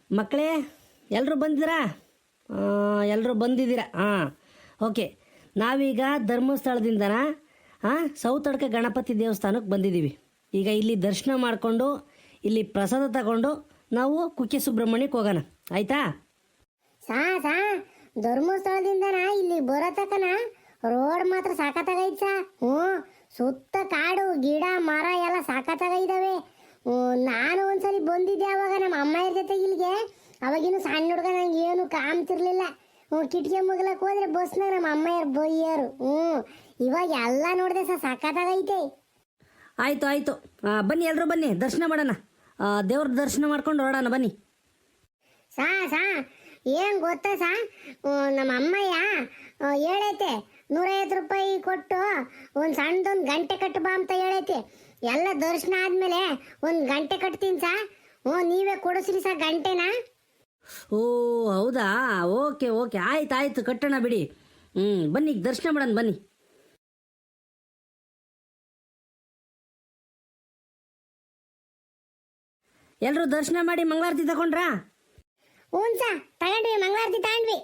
ಮಕ್ಕಳೇ, ಎಲ್ಲರೂ ಬಂದಿದ್ದೀರಾ? ಎಲ್ಲರೂ ಬಂದಿದ್ದೀರಾ? ಹಾಂ, ಓಕೆ. ನಾವೀಗ ಧರ್ಮಸ್ಥಳದಿಂದನ ಸೌತಡ್ಕ ಗಣಪತಿ ದೇವಸ್ಥಾನಕ್ಕೆ ಬಂದಿದ್ದೀವಿ. ಈಗ ಇಲ್ಲಿ ದರ್ಶನ ಮಾಡಿಕೊಂಡು ಇಲ್ಲಿ ಪ್ರಸಾದ ತಗೊಂಡು ನಾವು ಕುಕ್ಕೆ ಸುಬ್ರಹ್ಮಣ್ಯಕ್ಕೆ ಹೋಗೋಣ, ಆಯಿತಾ? ಸಾ ಧರ್ಮಸ್ಥಳದಿಂದನ ಇಲ್ಲಿ ಬರೋತಕನ ರೋಡ್ ಮಾತ್ರ ಸಾಕತ್ತಾಗೈತ್ ಸಾ. ಸುತ್ತ ಕಾಡು ಗಿಡ ಮರ ಎಲ್ಲ ಸಾಕತ್ತಾಗಿದ್ದಾವೆ. ನಾನು ಒಂದ್ಸಲಿ ಬಂದಿದ್ದೆ ಅವಾಗ ನಮ್ಮ ಅಮ್ಮಯ್ಯರ ಜೊತೆ ಇಲ್ಲಿಗೆ. ಅವಾಗಿನ್ನು ಸಣ್ಣ ಹುಡುಗ ನಂಗೆ ಏನು ಕಾಮ್ತಿರ್ಲಿಲ್ಲ. ಕಿಟಕಿ ಮುಗ್ಲಕ್ಕೆ ಹೋದ್ರೆ ಬಸ್ನಾಗ ನಮ್ಮ ಅಮ್ಮಯ್ಯರು ಬೈಯರು. ಇವಾಗ ಎಲ್ಲ ನೋಡಿದೆ ಸಾಕತ್ತಾಗೈತೆ. ಆಯಿತು. ಬನ್ನಿ, ಎಲ್ಲರೂ ಬನ್ನಿ, ದರ್ಶನ ಮಾಡೋಣ. ದೇವ್ರ ದರ್ಶನ ಮಾಡ್ಕೊಂಡು ಹೊರಡೋಣ ಬನ್ನಿ. ಸಾ ಏನು ಗೊತ್ತಾ ಸಾ, ನಮ್ಮ ಅಮ್ಮಯ್ಯ ಹೇಳೈತೆ 150 ರೂಪಾಯಿ ಕೊಟ್ಟು ಒಂದು ಸಣ್ಣದೊಂದು ಗಂಟೆ ಕಟ್ಟು ಬಾ ಅಂತ ಹೇಳೈತೆ. ಎಲ್ಲ ದರ್ಶನ ಆದಮೇಲೆ ಒಂದು ಗಂಟೆ ಕಟ್ತೀನಿ ಸಾ. ನೀವೇ ಕೊಡಿಸ್ರಿ ಸಾ ಗಂಟೆನ. ಓ ಹೌದಾ, ಓಕೆ, ಆಯ್ತು ಕಟ್ಟೋಣ ಬಿಡಿ. ಬನ್ನಿ, ದರ್ಶನ ಮಾಡೋಣ ಬನ್ನಿ. ಎಲ್ಲರೂ ದರ್ಶನ ಮಾಡಿ ಮಂಗಳಾರತಿ ತಗೊಂಡ್ರಾ? ಹ್ಞೂ ಸಾ, ತಗೊಂಡ್ವಿ, ಮಂಗಳಾರತಿ ತಗೊಂಡ್ವಿ.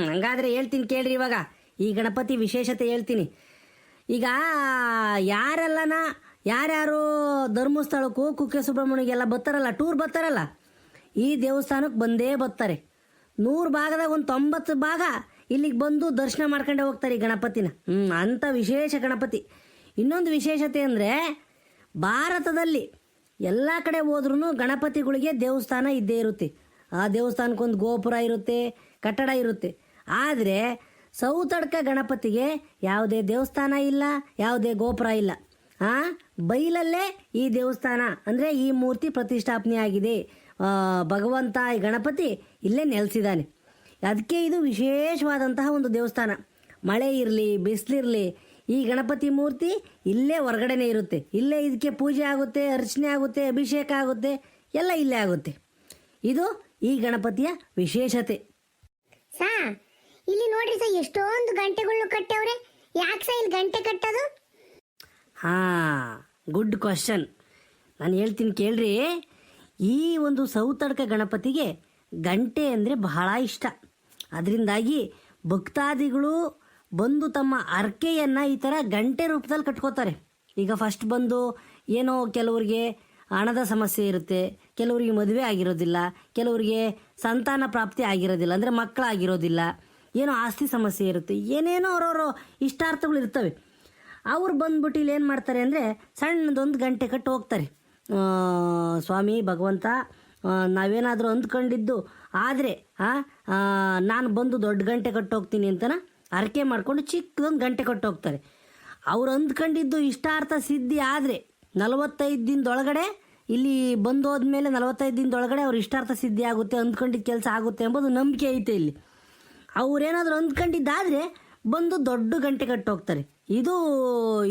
ಹಂಗಾದ್ರೆ ಹೇಳ್ತೀನಿ ಕೇಳ್ರಿ. ಇವಾಗ ಈ ಗಣಪತಿ ವಿಶೇಷತೆ ಹೇಳ್ತೀನಿ. ಈಗ ಯಾರ್ಯಾರು ಧರ್ಮಸ್ಥಳಕ್ಕೂ ಕುಕ್ಕೆ ಸುಬ್ರಹ್ಮಣ್ಯಗೆಲ್ಲ ಬರ್ತಾರಲ್ಲ, ಟೂರ್ ಬರ್ತಾರಲ್ಲ, ಈ ದೇವಸ್ಥಾನಕ್ಕೆ ಬಂದೇ ಬರ್ತಾರೆ. 100 ಭಾಗದಾಗ ಒಂದು 90 ಭಾಗ ಇಲ್ಲಿಗೆ ಬಂದು ದರ್ಶನ ಮಾಡ್ಕೊಂಡೆ ಹೋಗ್ತಾರೆ ಈ ಗಣಪತಿನ. ಅಂಥ ವಿಶೇಷ ಗಣಪತಿ. ಇನ್ನೊಂದು ವಿಶೇಷತೆ ಅಂದರೆ, ಭಾರತದಲ್ಲಿ ಎಲ್ಲ ಕಡೆ ಹೋದ್ರೂ ಗಣಪತಿಗಳಿಗೆ ದೇವಸ್ಥಾನ ಇದ್ದೇ ಇರುತ್ತೆ. ಆ ದೇವಸ್ಥಾನಕ್ಕೊಂದು ಗೋಪುರ ಇರುತ್ತೆ, ಕಟ್ಟಡ ಇರುತ್ತೆ. ಆದರೆ ಸೌತಡ್ಕ ಗಣಪತಿಗೆ ಯಾವುದೇ ದೇವಸ್ಥಾನ ಇಲ್ಲ, ಯಾವುದೇ ಗೋಪುರ ಇಲ್ಲ. ಬೈಲಲ್ಲೇ ಈ ದೇವಸ್ಥಾನ ಅಂದರೆ ಈ ಮೂರ್ತಿ ಪ್ರತಿಷ್ಠಾಪನೆ ಆಗಿದೆ. ಭಗವಂತ ಈ ಗಣಪತಿ ಇಲ್ಲೇ ನೆಲೆಸಿದ್ದಾನೆ. ಅದಕ್ಕೆ ಇದು ವಿಶೇಷವಾದಂತಹ ಒಂದು ದೇವಸ್ಥಾನ. ಮಳೆ ಇರಲಿ ಬಿಸಿಲಿರಲಿ, ಈ ಗಣಪತಿ ಮೂರ್ತಿ ಇಲ್ಲೇ ಹೊರಗಡೆನೇ ಇರುತ್ತೆ. ಇಲ್ಲೇ ಇದಕ್ಕೆ ಪೂಜೆ ಆಗುತ್ತೆ, ಅರ್ಚನೆ ಆಗುತ್ತೆ, ಅಭಿಷೇಕ ಆಗುತ್ತೆ, ಎಲ್ಲ ಇಲ್ಲೇ ಆಗುತ್ತೆ. ಇದು ಈ ಗಣಪತಿಯ ವಿಶೇಷತೆ. ಸಾ ಇಲ್ಲಿ ನೋಡ್ರಿ ಸಾ, ಎಷ್ಟೊಂದು ಗಂಟೆಗಳು ಕಟ್ಟವ್ರೆ. ಯಾಕೆ ಸಾ ಇಲ್ಲಿ ಗಂಟೆ ಕಟ್ಟೋದು? Good question. ನಾನು ಹೇಳ್ತೀನಿ ಕೇಳ್ರಿ. ಈ ಒಂದು ಸೌತಡ್ಕ ಗಣಪತಿಗೆ ಗಂಟೆ ಅಂದರೆ ಬಹಳ ಇಷ್ಟ. ಅದರಿಂದಾಗಿ ಭಕ್ತಾದಿಗಳು ಬಂದು ತಮ್ಮ ಅರ್ಕೆಯನ್ನು ಈ ಥರ ಗಂಟೆ ರೂಪದಲ್ಲಿ ಕಟ್ಕೋತಾರೆ. ಈಗ ಫಸ್ಟ್ ಬಂದು ಏನೋ ಕೆಲವರಿಗೆ ಹಣದ ಸಮಸ್ಯೆ ಇರುತ್ತೆ, ಕೆಲವರಿಗೆ ಮದುವೆ ಆಗಿರೋದಿಲ್ಲ, ಕೆಲವರಿಗೆ ಸಂತಾನ ಪ್ರಾಪ್ತಿ ಆಗಿರೋದಿಲ್ಲ, ಅಂದರೆ ಮಕ್ಕಳಾಗಿರೋದಿಲ್ಲ, ಏನೋ ಆಸ್ತಿ ಸಮಸ್ಯೆ ಇರುತ್ತೆ, ಏನೇನೋ ಅವ್ರವರು ಇಷ್ಟಾರ್ಥಗಳು ಇರ್ತವೆ. ಅವ್ರು ಬಂದ್ಬಿಟ್ಟು ಇಲ್ಲಿ ಏನು ಮಾಡ್ತಾರೆ ಅಂದರೆ ಸಣ್ಣದೊಂದು ಗಂಟೆ ಕಟ್ಟು ಹೋಗ್ತಾರೆ. ಸ್ವಾಮಿ ಭಗವಂತ, ನಾವೇನಾದರೂ ಅಂದ್ಕೊಂಡಿದ್ದು ಆದರೆ ನಾನು ಬಂದು ದೊಡ್ಡ ಗಂಟೆ ಕಟ್ಟೋಗ್ತೀನಿ ಅಂತನ ಅರಕೆ ಮಾಡಿಕೊಂಡು ಚಿಕ್ಕದೊಂದು ಗಂಟೆ ಕಟ್ಟೋಗ್ತಾರೆ. ಅವ್ರು ಅಂದ್ಕೊಂಡಿದ್ದು ಇಷ್ಟಾರ್ಥ ಸಿದ್ಧಿ ಆದರೆ 45 ದಿನದೊಳಗಡೆ ಇಲ್ಲಿ ಬಂದೋದ್ಮೇಲೆ 45 ದಿನದೊಳಗಡೆ ಅವ್ರ ಇಷ್ಟಾರ್ಥ ಸಿದ್ಧಿ ಆಗುತ್ತೆ, ಅಂದ್ಕೊಂಡಿದ್ದ ಕೆಲಸ ಆಗುತ್ತೆ ಎಂಬುದು ನಂಬಿಕೆ ಐತೆ ಇಲ್ಲಿ. ಅವ್ರೇನಾದರೂ ಅಂದ್ಕೊಂಡಿದ್ದಾದರೆ ಬಂದು ದೊಡ್ಡ ಗಂಟೆ ಕಟ್ಟೋಗ್ತಾರೆ. ಇದು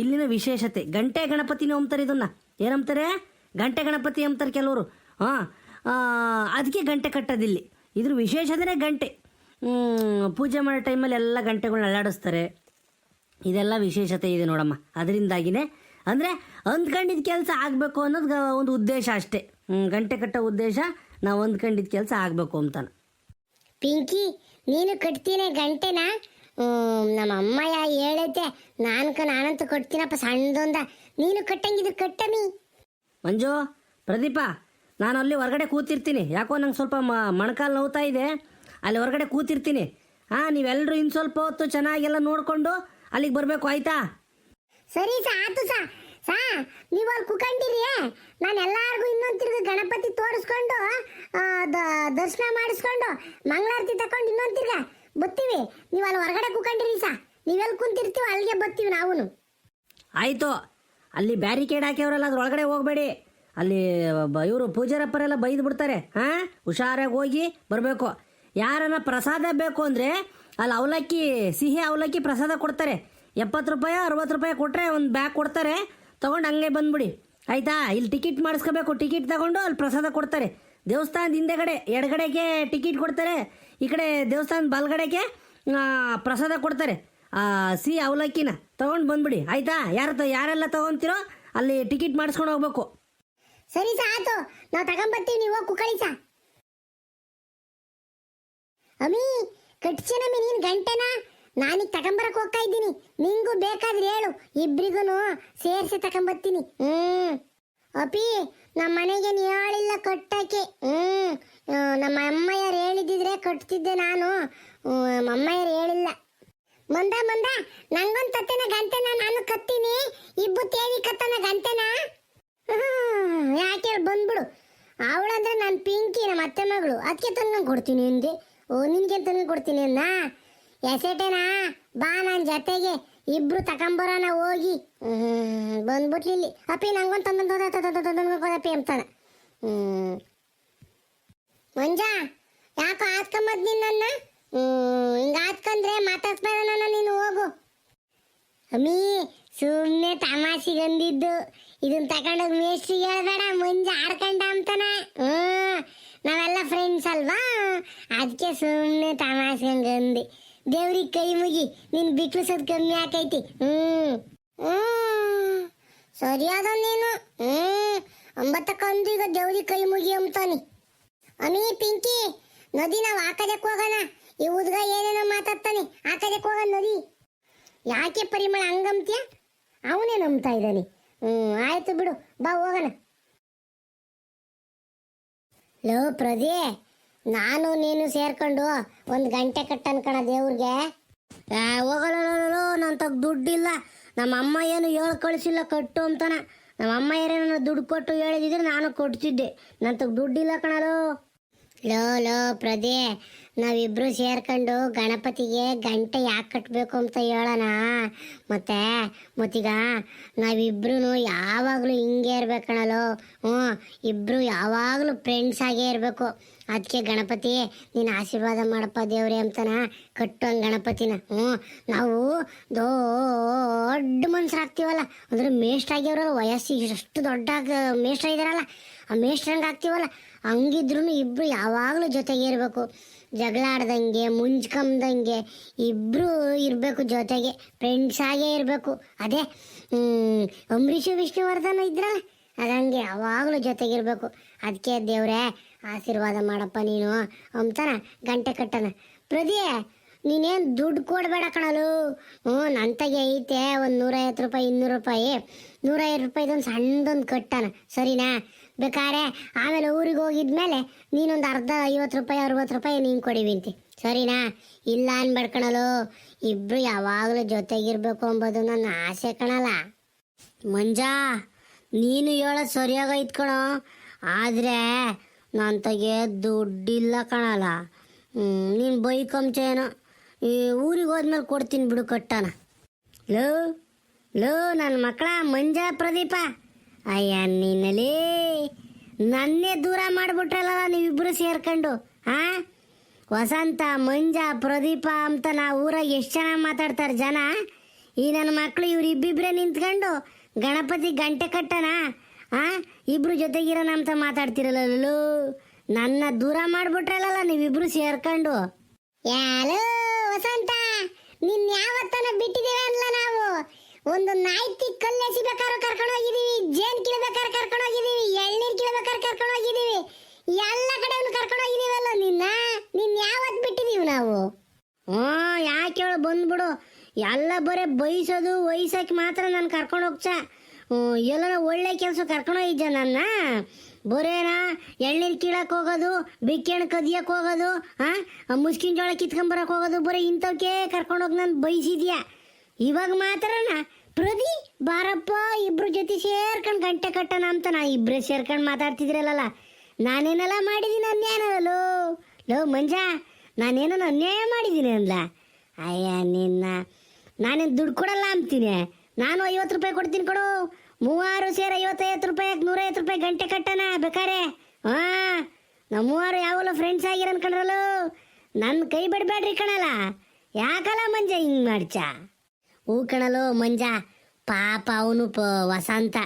ಇಲ್ಲಿನ ವಿಶೇಷತೆ. ಗಂಟೆ ಗಣಪತಿನೇ ಅಂತಾರೆ. ಇದನ್ನು ಏನಂತಾರೆ? ಗಂಟೆ ಗಣಪತಿ ಅಂತಾರೆ ಕೆಲವರು. ಅದಕ್ಕೆ ಗಂಟೆ ಕಟ್ಟೋದಿಲ್ಲಿ. ಇದ್ರ ವಿಶೇಷತೆ ಗಂಟೆ. ಪೂಜೆ ಮಾಡೋ ಟೈಮಲ್ಲಿ ಎಲ್ಲ ಗಂಟೆಗಳನ್ನ ಅಲ್ಲಾಡಿಸ್ತಾರೆ. ಇದೆಲ್ಲ ವಿಶೇಷತೆ ಇದೆ ನೋಡಮ್ಮ. ಅದರಿಂದಾಗಿನೇ ಅಂದರೆ ಅಂದ್ಕೊಂಡಿದ್ದ ಕೆಲಸ ಆಗಬೇಕು ಅನ್ನೋದು ಒಂದು ಉದ್ದೇಶ ಅಷ್ಟೇ. ಗಂಟೆ ಕಟ್ಟೋ ಉದ್ದೇಶ ನಾವು ಅಂದ್ಕೊಂಡಿದ್ದ ಕೆಲಸ ಆಗಬೇಕು ಅಂತಾನೆ. ಪಿಂಕಿ, ನೀನು ಕಟ್ತೀನಿ ಗಂಟೆನ? ನಮ್ಮ ಅಮ್ಮಯ್ಯ ಹೇಳೈತೆ. ನಾನಂತೂ ಕಟ್ತೀನಪ್ಪ ಸಣ್ಣದೊಂದ. ನೀನು ಕಟ್ಟಂಗಿದ್ರೆ ಕಟ್ಟಮಿ. ಮಂಜು, ಪ್ರದೀಪ, ನಾನು ಅಲ್ಲಿ ಹೊರಗಡೆ ಕೂತಿರ್ತೀನಿ. ಯಾಕೋ ನಂಗೆ ಸ್ವಲ್ಪ ಮೊಣಕಾಲು ನೋವ್ತಾ ಇದೆ. ಅಲ್ಲಿ ಹೊರಗಡೆ ಕೂತಿರ್ತೀನಿ. ನೀವೆಲ್ಲರೂ ಇನ್ನು ಸ್ವಲ್ಪ ಹೊತ್ತು ಚೆನ್ನಾಗೆಲ್ಲ ನೋಡಿಕೊಂಡು ಅಲ್ಲಿಗೆ ಬರಬೇಕು, ಆಯಿತಾ? ಸರಿ ಸಾ, ಆತು ಸಾ. ನೀವು ಅಲ್ಲಿ ಕುಕೊಂಡಿರಿ. ನಾನು ಎಲ್ಲರಿಗೂ ಇನ್ನೊಂದು ತಿರ್ಗಿ ಗಣಪತಿ ತೋರಿಸ್ಕೊಂಡು ದರ್ಶನ ಮಾಡಿಸ್ಕೊಂಡು ಮಂಗಳಾರತಿ ತಕೊಂಡು ಇನ್ನೊಂದು ತಿರ್ಗ ಬರ್ತೀವಿ. ನೀವು ಅಲ್ಲಿ ಹೊರಗಡೆ ಕುಕೊಂಡಿರಿ ಸಾ. ನೀವೆಲ್ಲಿ ಕುಂತಿರ್ತೀವಿ ಅಲ್ಲಿಗೆ ಬರ್ತೀವಿ ನಾವು. ಆಯಿತು. ಅಲ್ಲಿ ಬ್ಯಾರಿಕೇಡ್ ಹಾಕಿವ್ರಲ್ಲ, ಅದ್ರ ಒಳಗಡೆ ಹೋಗಬೇಡಿ. ಅಲ್ಲಿ ಇವರು ಪೂಜಾರಪ್ಪರೆಲ್ಲ ಬೈದು ಬಿಡ್ತಾರೆ. ಹುಷಾರಾಗಿ ಹೋಗಿ ಬರಬೇಕು. ಯಾರನ್ನ ಪ್ರಸಾದ ಬೇಕು ಅಂದರೆ ಅಲ್ಲಿ ಅವಲಕ್ಕಿ, ಸಿಹಿ ಅವಲಕ್ಕಿ ಪ್ರಸಾದ ಕೊಡ್ತಾರೆ. 70 ರೂಪಾಯಿ 60 ರೂಪಾಯಿ ಕೊಟ್ಟರೆ ಒಂದು ಬ್ಯಾಗ್ ಕೊಡ್ತಾರೆ. ತೊಗೊಂಡು ಹಂಗೆ ಬಂದ್ಬಿಡಿ, ಆಯಿತಾ? ಇಲ್ಲಿ ಟಿಕೆಟ್ ಮಾಡಿಸ್ಕೋಬೇಕು. ಟಿಕೆಟ್ ತಗೊಂಡು ಅಲ್ಲಿ ಪ್ರಸಾದ ಕೊಡ್ತಾರೆ. ದೇವಸ್ಥಾನದ ಹಿಂದೆಗಡೆ ಎಡಗಡೆಗೆ ಟಿಕೆಟ್ ಕೊಡ್ತಾರೆ, ಈ ಕಡೆ ದೇವಸ್ಥಾನದ ಬಲಗಡೆಗೆ ಪ್ರಸಾದ ಕೊಡ್ತಾರೆ. ಸಿಹಿ ಅವಲಕ್ಕಿನ ತೊಗೊಂಡು ಬಂದ್ಬಿಡಿ, ಆಯಿತಾ? ಯಾರೆಲ್ಲ ತೊಗೊತೀರೋ ಅಲ್ಲಿ ಟಿಕೆಟ್ ಮಾಡಿಸ್ಕೊಂಡು ಹೋಗ್ಬೇಕು. ಸರಿ ಸಾ, ಆತು. ನಾವು ತಗೊಂಬರ್ತೀವಿ, ನೀವು ಹೋಗಿ ಕುಕ್ಕಳಿ ಸಾ. ಅಮ್ಮಿ ಕಟ್ಸೇನಮ್ಮಿ ನೀನ್ ಗಂಟೆನ ನಾನೀಗ ತಗೊಂಬರಕ್ ಹೋಗ್ತಾ ಇದ್ದೀನಿ. ನಿಂಗೂ ಬೇಕಾದ್ರೆ ಹೇಳು, ಇಬ್ರಿಗೂ ಸೇರ್ಸಿ ತಗೊಂಬರ್ತೀನಿ. ಅಪಿ ನಮ್ಮ ಮನೆಗೆ ನೀ ಹೇಳಿಲ್ಲ ಕಟ್ಟಕ್ಕೆ. ನಮ್ಮ ಅಮ್ಮಯ್ಯರು ಹೇಳಿದ್ರೆ ಕಟ್ತಿದ್ದೆ ನಾನು. ಅಮ್ಮಯ್ಯರು ಹೇಳಿಲ್ಲ. ಮಂದ ನಂಗೊಂದು ತತ್ತನ ಗಂಟೆನ ನಾನು ಕತ್ತೀನಿ, ಇಬ್ಬರು ತೇವಿ ಕತ್ತನ ಗಂಟೆನ. ಯಾಕೆ ಬಂದ್ಬಿಡು. ಅವಳಂದ್ರೆ ನನ್ನ ಪಿಂಕಿ, ನಮ್ಮ ಅತ್ತೆ ಮಗಳು, ಅದಕ್ಕೆ ತಂದು ಕೊಡ್ತೀನಿ ಅಂದೆ. ನಿನ್ಗೆ ತಂದು ಕೊಡ್ತೀನಿ ಅನ್ನ ಎಸೆಟೇನಾ? ಬಾ ನನ್ನ ಜೊತೆಗೆ ಇಬ್ರು ತಗೊಂಬರೋಣ ಹೋಗಿ. ಬಂದ್ಬಿಟ್ಲಿ ಇಲ್ಲಿ. ಅಪ್ಪಿ ನಂಗೊಂದು ತಂದಪಿ ಅಂತಾನ. ಮಂಜ ಯಾಕೋ ಆತ್ಕೊಂಬದ್ ನಿನ್ನ. ಹಿಂಗ ಆತ್ಕೊಂಡ್ರೆ ಮಾತಾಡ್ಸ್ಬೇಡ ನನ್ನ, ನೀನು ಹೋಗು. ಅಮ್ಮಿ ಸುಮ್ಮನೆ ತಮಾಷೆಗಂದಿದ್ದು, ಇದನ್ನ ತಗೊಂಡೋಗಿ ಮೇಸ್ಟ್ರಿಗೆ ಹೇಳ್ಬೇಡ, ಮಂಜ ಆಡ್ಕೊಂಡ ಅಂತಾನ. ನಾವೆಲ್ಲ ಫ್ರೆಂಡ್ಸ್ ಅಲ್ವಾ, ಅದಕ್ಕೆ ಸುಮ್ಮನೆ ತಮಾಷೆಗಂದಿ. ದೇವ್ರಿಗೆ ಕೈ ಮುಗಿ, ನಿನ್ ಬಿಕ್ಳಿಸೋದು ಕಮ್ಮಿ ಆಕೈತಿ. ಸರಿಯಾದ ನೀನು. 9 ಈಗ ದೇವ್ರಿಗೆ ಕೈ ಮುಗಿ ಅಂತಾನಿ. ಅಮಿ ಪಿಂಕಿ ನದಿ ನಾವು ಆ ಕಡೆಕ್ ಹೋಗೋಣ. ಈ ಹುಡ್ಗ ಏನೇನೋ ಮಾತಾಡ್ತಾನೆ, ಆ ಕಡೆಕ್ ಹೋಗೋಣ ನದಿ. ಯಾಕೆ ಪರಿಮಳ ಹಂಗಂತ್ಯ? ಅವನೇ ನಂಬ್ತಾ ಇದ್ದಾನೆ. ಆಯ್ತು ಬಿಡು, ಬಾ ಹೋಗೋಣ. ಲೋ ಪ್ರದೇ, ನಾನು ನೀನು ಸೇರ್ಕೊಂಡು 1 ಗಂಟೆ ಕಟ್ಟನ್ಕಣ ದೇವ್ರಿಗೆ. ಹೋಗಲ್ಲ, ನನ್ನ ತಗ ದುಡ್ಡಿಲ್ಲ. ನಮ್ಮ ಅಮ್ಮ ಏನು ಹೇಳಿ ಕಳಿಸಿಲ್ಲ ಕಟ್ಟು ಅಂತಾನ. ನಮ್ಮ ಅಮ್ಮ ಏನೇನೋ ದುಡ್ಡು ಕೊಟ್ಟು ಹೇಳಿದ್ರೆ ನಾನು ಕೊಡ್ತಿದ್ದೆ. ನನ್ನ ತಗ ದುಡ್ಡಿಲ್ಲ ಕಣಲು. ಲೋ ಪ್ರದೇ, ನಾವಿಬ್ರು ಸೇರ್ಕೊಂಡು ಗಣಪತಿಗೆ ಗಂಟೆ ಯಾಕೆ ಕಟ್ಟಬೇಕು ಅಂತ ಹೇಳೋಣ. ಮತ್ತೀಗ ನಾವಿಬ್ರು ಯಾವಾಗಲೂ ಹಿಂಗೆ ಇರ್ಬೇಕಣಲು. ಇಬ್ರು ಯಾವಾಗಲೂ ಫ್ರೆಂಡ್ಸ್ ಆಗೇ ಇರಬೇಕು. ಅದಕ್ಕೆ ಗಣಪತಿ ನೀನು ಆಶೀರ್ವಾದ ಮಾಡಪ್ಪ ದೇವ್ರೆ ಅಂತಾನ ಕಟ್ಟುವಂಗೆ ಗಣಪತಿನ. ನಾವು ದೊಡ್ಡ ಮನ್ಸರಾಗ್ತೀವಲ್ಲ, ಅಂದ್ರೆ ಮೇಷ್ಟ್ರ ಆಗ್ಯವ್ರಲ್ಲ, ವಯಸ್ಸಿಗೆ ಎಷ್ಟು ದೊಡ್ಡ ಮೇಷ್ಟ್ರ ಇದಾರಲ್ಲ, ಆ ಮೇಷ್ಟ್ರಂಗೆ ಆಗ್ತೀವಲ್ಲ, ಹಂಗಿದ್ರು ಇಬ್ರು ಯಾವಾಗಲೂ ಜೊತೆಗೆ ಇರಬೇಕು. ಜಗಳ ಆಡ್ದಂಗೆ ಮುಂಚ್ಕಂದಂಗೆ ಇಬ್ರು ಇರಬೇಕು, ಜೊತೆಗೆ ಫ್ರೆಂಡ್ಸ್ ಆಗೇ ಇರಬೇಕು. ಅದೇ ಅಂಬರೀಷು ವಿಷ್ಣುವರ್ಧನ ಇದ್ರಲ್ಲ, ಅದಂಗೆ ಯಾವಾಗಲೂ ಜೊತೆಗಿರ್ಬೇಕು. ಅದಕ್ಕೆ ದೇವ್ರೆ ಆಶೀರ್ವಾದ ಮಾಡಪ್ಪ ನೀನು ಅಂತಾನ ಗಂಟೆ ಕಟ್ಟನ. ಪ್ರದೇ, ನೀನೇನು ದುಡ್ಡು ಕೊಡಬೇಡ ಕಣಲು. ನಂತಾಗೆ ಐತೆ ಒಂದು 150 ರೂಪಾಯಿ 200 ರೂಪಾಯಿ 150 ರೂಪಾಯಿದೊಂದು ಸಣ್ಣದೊಂದು ಕಟ್ಟನ, ಸರಿನಾ? ಬೇಕಾರೆ ಆಮೇಲೆ ಊರಿಗೆ ಹೋಗಿದ್ಮೇಲೆ ನೀನೊಂದು ಅರ್ಧ 50 ರೂಪಾಯಿ 60 ರೂಪಾಯಿ ನೀನು ಕೊಡಿವಿಂತಿ, ಸರಿನಾ? ಇಲ್ಲ ಅನ್ಬೇಡ ಕಣಲು. ಇಬ್ರು ಯಾವಾಗಲೂ ಜೊತೆಗಿರ್ಬೇಕು ಅಂಬೋದು ನನ್ನ ಆಸೆ ಕಣಲ್ಲ. ಮಂಜಾ, ನೀನು ಹೇಳೋದು ಸರಿಯಾಗೈತ್ ಕಣೋ, ಆದರೆ ನಂತಾಗೆ ದುಡ್ಡಿಲ್ಲ ಕಣಲ್ಲ. ನೀನು ಬೈಕಂಚೇನೋ, ಈ ಊರಿಗೆ ಹೋದ್ಮೇಲೆ ಕೊಡ್ತೀನಿ ಬಿಡು ಕಟ್ಟನ. ಲೋ ನನ್ನ ಮಕ್ಕಳ ಮಂಜಾ ಪ್ರದೀಪ, ಅಯ್ಯ ನಿನ್ನಲ್ಲಿ ನನ್ನೇ ದೂರ ಮಾಡಿಬಿಟ್ರಲ್ಲ ನೀವಿಬ್ಬರು ಸೇರ್ಕೊಂಡು. ವಸಂತ, ಮಂಜಾ, ಪ್ರದೀಪ ಅಂತ ನಾವು ಊರಾಗ ಎಷ್ಟು ಚೆನ್ನಾಗಿ ಮಾತಾಡ್ತಾರೆ ಜನ. ಈ ನನ್ನ ಮಕ್ಕಳು ಇವ್ರಿಬ್ಬಿಬ್ಬರೇ ನಿಂತ್ಕೊಂಡು ಗಣಪತಿ ಗಂಟೆ ಕಟ್ಟನ, ಇಬ್ರು ಜೊತೆಗಿರೋಣ ಅಂತ ಮಾತಾಡ್ತಿರಲ್ಲ. ನನ್ನ ದೂರ ಮಾಡಿಬಿಟ್ರಲ್ಲ ನೀವಿಬ್ರು ಸೇರ್ಕೊಂಡು. ಯಾಲೋ ವಸಂತ, ನಿನ್ ಯಾವತ್ತನ ಬಿಟ್ಟಿದ್ದೀವಿ ಅನ್ಲ ನಾವು. ಒಂದು ನಾಯ್ತಿ ಕಲ್ಲೆಸಿಬೇಕಾದ್ರೆ ಕರ್ಕೊಂಡು ಹೋಗಿದ್ದೀವಿ, ಜೇನ್ ಕಿಳ್ಬೇಕಾದ್ರೆ ಕರ್ಕೊಂಡು ಹೋಗಿದ್ದೀವಿ, ಎಳ್ನೀರು ಕಿಳ್ಬೇಕಾದ್ರೆ ಕರ್ಕೊಂಡು ಹೋಗಿದ್ದೀವಿ, ಎಲ್ಲ ಕಡೆ ಕರ್ಕೊಂಡು ಹೋಗಿದ್ದೀವಲ್ಲ ನಿನ್ನ ಯಾವತ್ತು ಬಿಟ್ಟಿದ್ದೀವಿ ನಾವು? ಯಾಕೆ ಹೇಳು, ಬಂದ್ಬಿಡು. ಎಲ್ಲ ಬರೀ ಬೈಸೋದು ವಯಸ್ಸಾಕಿ ಮಾತ್ರ ನಾನು ಕರ್ಕೊಂಡು ಹೋಗ್ಚ. ಎಲ್ಲರ ಒಳ್ಳೆ ಕೆಲಸ ಕರ್ಕೊಂಡು ಹೋಗಿದ್ದ ನನ್ನ. ಬರೇನಾ ಎಳ್ನೀರು ಕೀಳಕ್ಕೆ ಹೋಗೋದು, ಬಿಕ್ಕೆಣ್ಣು ಕದಿಯಕ್ಕೆ ಹೋಗೋದು, ಮುಸ್ಕಿನ ಜೋಳ ಕಿತ್ಕೊಂಬರಕ್ಕೆ ಹೋಗೋದು, ಬರೀ ಇಂಥವಕ್ಕೆ ಕರ್ಕೊಂಡೋಗಿ ನಾನು ಬೈಸಿದ್ಯಾ. ಇವಾಗ ಮಾತ್ರನಾ ಪ್ರದಿ ಬಾರಪ್ಪ ಇಬ್ರು ಜೊತೆ ಸೇರ್ಕೊಂಡು ಗಂಟೆ ಕಟ್ಟಣ ಅಂತ ನಾ ಇಬ್ಬರೇ ಸೇರ್ಕೊಂಡು ಮಾತಾಡ್ತಿದ್ರಲ್ಲ. ನಾನೇನೆಲ್ಲ ಮಾಡಿದ್ದೀನಿ ಅನ್ಯಾಯನಲ್ಲೋ? ಲೋ ಮಂಜಾ, ನಾನೇನೋ ಅನ್ಯಾಯ ಮಾಡಿದ್ದೀನಿ ಅನ್ಲ? ಅಯ್ಯ ನಿನ್ನ, ನಾನೇನು ದುಡ್ಡು ಕೊಡಲ್ಲ ಅಂತೀನಿ. ನಾನು 50 ರೂಪಾಯಿ ಕೊಡ್ತೀನಿ ಕೊಡು. 3 ಸೇರಿ 55 ರೂಪಾಯಿ 150 ರೂಪಾಯಿ ಗಂಟೆ ಕಟ್ಟಣ ಬೇಕಾರೆ. ನಮ್ಮ 3 ಯಾವಲ್ಲ ಫ್ರೆಂಡ್ಸ್ ಆಗಿರ ಅನ್ಕೊಂಡ್ರಲ್ಲ. ನನ್ನ ಕೈ ಬಿಡಬೇಡ್ರಿ ಕಣಲ್ಲ. ಯಾಕಲ್ಲ ಮಂಜ ಹಿಂಗೆ ಮಾಡ್ಚ? ಹೂ ಕಣಲು ಮಂಜಾ, ಪಾಪ ಅವನು ವಸಂತ,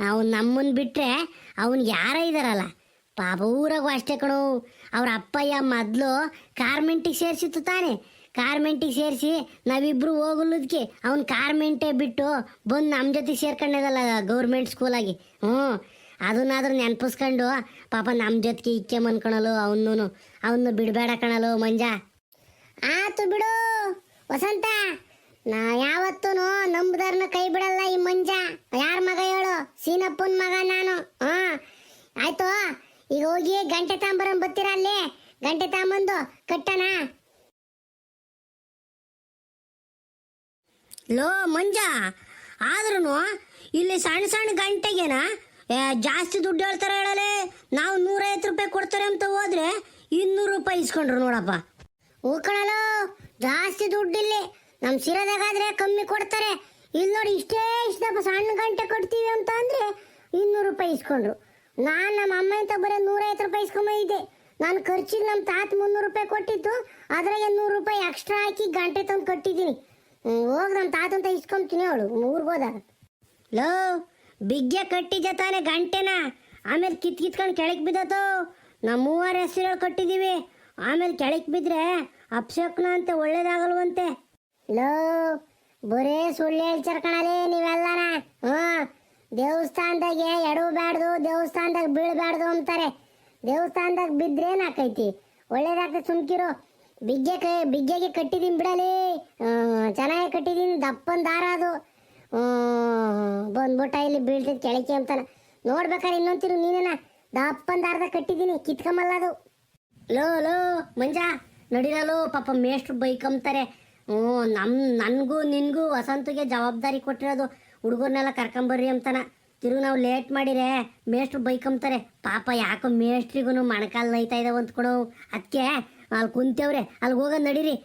ಅವನು ನಮ್ಮನ್ನು ಬಿಟ್ಟರೆ ಅವನಿಗೆ ಯಾರ ಇದ್ದಾರಲ್ಲ ಪಾಪ. ಊರಾಗೂ ಅಷ್ಟೇ ಕಣು, ಅವ್ರ ಅಪ್ಪಯ್ಯ ಮೊದಲು ಕಾರ್ಮೆಂಟಿಗೆ ಸೇರಿಸಿತ್ತು ತಾನೆ. ಕಾರ್ಮೆಂಟಿಗೆ ಸೇರಿಸಿ ನಾವಿಬ್ಬರು ಹೋಗಲ್ಲದಕ್ಕೆ ಅವ್ನು ಕಾರ್ಮೆಂಟೇ ಬಿಟ್ಟು ಬಂದು ನಮ್ಮ ಜೊತೆಗೆ ಸೇರ್ಕೊಂಡದಲ್ಲ ಗೌರ್ಮೆಂಟ್ ಸ್ಕೂಲಾಗಿ. ಅದನ್ನಾದ್ರೂ ನೆನಪಿಸ್ಕೊಂಡು ಪಾಪ ನಮ್ಮ ಜೊತೆಗೆ ಇಕ್ಕೆ ಮನ್ಕೊಳಲು. ಅವನು ಬಿಡಬೇಡ ಕಣಲು ಮಂಜಾ. ಆತು ಬಿಡು ವಸಂತ. ನಾ ಯಾವತ್ತೂ ನಂಬುದಾರನ ಕೈ ಬಿಡಲ್ಲ ಈ ಮಂಜ. ಯಾರ ಮಗ ಹೇಳು? ಸೀನಪ್ಪನ ಮಗ ನಾನು. ಆಯ್ತು, ಈಗ ಹೋಗಿ ಗಂಟೆ ತಾಂಬರಂ ಬತ್ತೀರ ಅಲ್ಲಿ. ಗಂಟೆ ತಾಂಬಂದು ಕಟ್ಟಣ. ಲೋ ಮಂಜ, ಆದ್ರೂ ಇಲ್ಲಿ ಸಣ್ಣ ಸಣ್ಣ ಗಂಟೆಗೆನ ಜಾಸ್ತಿ ದುಡ್ಡು ಹೇಳ್ತಾರೆ ಹೇಳಲೆ. ನಾವು 150 ರೂಪಾಯಿ ಕೊಡ್ತಾರೆ ಅಂತ ಹೋದ್ರೆ 200 ರೂಪಾಯಿ ಇಸ್ಕೊಂಡ್ರು ನೋಡಪ್ಪ. ಹೂಕಣಲು ಜಾಸ್ತಿ ದುಡ್ಡಿಲ್ಲಿ. ನಮ್ಮ ಶಿರದಾಗಾದ್ರೆ ಕಮ್ಮಿ ಕೊಡ್ತಾರೆ. ಇಲ್ಲಿ ನೋಡಿ ಇಷ್ಟೇ ಇಷ್ಟಪ್ಪ ಸಣ್ಣ ಗಂಟೆ ಕೊಡ್ತೀವಿ ಅಂತ ಅಂದ್ರೆ 200 ರೂಪಾಯಿ ಇಸ್ಕೊಂಡ್ರು. ನಾನು ನಮ್ಮ ಅಮ್ಮ ಅಂತ ಬರೀ 150 ರೂಪಾಯಿ ಇಸ್ಕೊಂಬಂದಿದ್ದೆ. ನಾನು ಖರ್ಚಿಗೆ ನಮ್ಮ ತಾತ 300 ರೂಪಾಯಿ ಕೊಟ್ಟಿತ್ತು. ಅದ್ರಾಗೆ 100 ರೂಪಾಯಿ ಎಕ್ಸ್ಟ್ರಾ ಹಾಕಿ ಗಂಟೆ ತಂದು ಕಟ್ಟಿದ್ದೀನಿ. ಹೋಗಿ ನಮ್ಮ ತಾತ ಅಂತ ಇಸ್ಕೊಂತೀನಿ ಅವಳು ಊರಿಗೆ ಹೋದಾಗ. ಲೋ, ಬಿಗ್ಗೆ ಕಟ್ಟಿದ್ದೆ ತಾನೆ ಗಂಟೆನ, ಆಮೇಲೆ ಕಿತ್ಕೊಂಡು ಕೆಳಗೆ ಬಿದ್ದತು. ನಾವು 3 ಹೆಸರು ಕಟ್ಟಿದ್ದೀವಿ. ಆಮೇಲೆ ಕೆಳಗೆ ಬಿದ್ದರೆ ಅಪ್ಶಕ್ನ ಅಂತ ಒಳ್ಳೇದಾಗಲ್ವಂತೆ. ಲೋ, ಬರೇ ಸುಳ್ಳು ಹೇಳ್ಚಾರ ಕಣಲೇ ನೀವೆಲ್ಲನ. ದೇವಸ್ಥಾನದಾಗೆ ಎಡವಬ್ಯಾಡ್ದು, ದೇವಸ್ಥಾನದಾಗ ಬೀಳಬ್ಯಾಡ್ದು ಅಂತಾರೆ. ದೇವಸ್ಥಾನದಾಗ ಬಿದ್ದರೆ ನಾಕೈತಿ, ಒಳ್ಳೇದಾಗ್ತದೆ. ಸುಮ್ಕಿರು. ಬಿಗ್ಗೆಗೆ ಕಟ್ಟಿದ್ದೀನಿ ಬಿಡಲಿ. ಚೆನ್ನಾಗಿ ಕಟ್ಟಿದ್ದೀನಿ. ದಪ್ಪನ ದಾರ ಅದು. ಬಂದ್ಬಿಟ್ಟ ಇಲ್ಲಿ ಬೀಳ್ತೈತೆ ಕೆಳಕ್ಕೆ ಅಂತಾನ. ನೋಡ್ಬೇಕಾರೆ ಇನ್ನೊಂತಿರು ನೀನೇನ ದಪ್ಪನ ದಾರದಾಗ ಕಟ್ಟಿದ್ದೀನಿ, ಕಿತ್ಕೊಂಬಲ್ಲ ಅದು. ಲೋ ಲೋ ಮಂಜ, ನಡಿರಲು ಪಾಪ ಮೇಷ್ಟ್ರು ಬೈಕಂತಾರೆ. ನನಗೂ ನಿನಗೂ ವಸಂತಿಗೆ ಜವಾಬ್ದಾರಿ ಕೊಟ್ಟಿರೋದು ಹುಡುಗರ್ನೆಲ್ಲ ಕರ್ಕೊಂಬರ್ರಿ ಅಂತಾನ. ತಿರುಗಿ ನಾವು ಲೇಟ್ ಮಾಡಿರೆ ಮೇಷ್ಟ್ರು ಬೈಕಂತಾರೆ. ಪಾಪ ಯಾಕೋ ಮೇಷ್ಟ್ರಿಗೂ ಮೊಣಕಾಲು ನೈತಾ ಇದಾವೆ ಅಂದ್ಕೊಡು. ಅದಕ್ಕೆ ಅಲ್ಲಿ ಕುಂತೇವ್ರೆ, ಅಲ್ಲಿಗೆ ಹೋಗೋದು ನಡೀರಿ.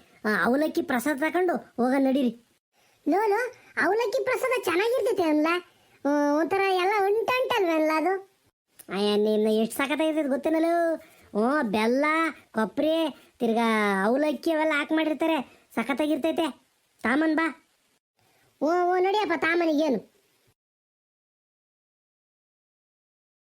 ಅವಲಕ್ಕಿ ಪ್ರಸಾದ ತಗೊಂಡು ಹೋಗೋದು ನಡೀರಿ. ಲೋ, ಅವಲಕ್ಕಿ ಪ್ರಸಾದ ಚೆನ್ನಾಗಿರ್ತೈತೆ ಅಲ್ಲ. ಒಂಥರ ಎಲ್ಲ ಉಂಟಲ್ವಲ್ಲ ಅದು. ಅಯ್ಯ, ನಿನ್ನ ಎಷ್ಟು ಸಖತ್ತಾಗಿರ್ತೈತೆ ಗೊತ್ತೇನಲ್ಲ. ಬೆಲ್ಲ, ಕೊಬ್ಬರಿ, ತಿರ್ಗಾ ಅವಲಕ್ಕಿ ಅವೆಲ್ಲ ಹಾಕಿ ಮಾಡಿರ್ತಾರೆ. ಸಖತ್ತಾಗಿರ್ತೈತೆ. ತಾಮನ್ ಬಾ. ನಡಿಯಪ್ಪ ತಾಮನಿಗೇನು.